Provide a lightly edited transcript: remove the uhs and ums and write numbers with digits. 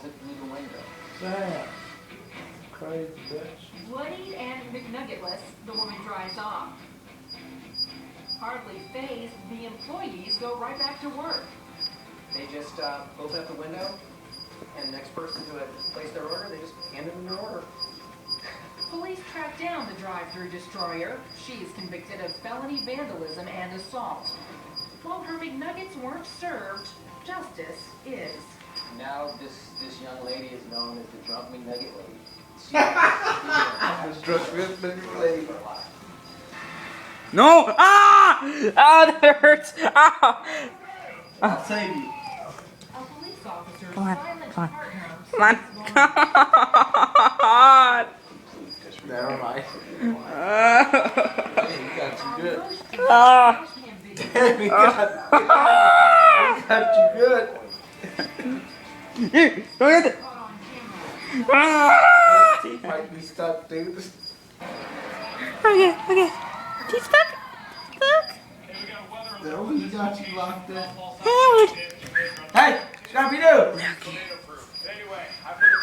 pulls it through the window. Damn. Crazy bitch. Bloodied and McNuggetless, the woman drives off. Hardly phased, the employees go right back to work. They just open up the window, and the next person who had placed their order, they just handed them their order. Police track down the drive-through destroyer. She is convicted of felony vandalism and assault. While her McNuggets weren't served, justice is. Now this young lady is known as the drunk McNugget lady. This drunk McNugget lady. No! Ah! Ah, that hurts! Ah! I'll save you. A police officer's Come on, silent come on. partner Come on. God! Never mind. Hey, he got you good. Ah! Damn, he got you good. Here, go get it! Ah! Teeth might be stuck, dude. Okay. Teeth stuck? No, he got you locked up. Howard! Hey, Scrappy-Doo! Okay. Anyway, I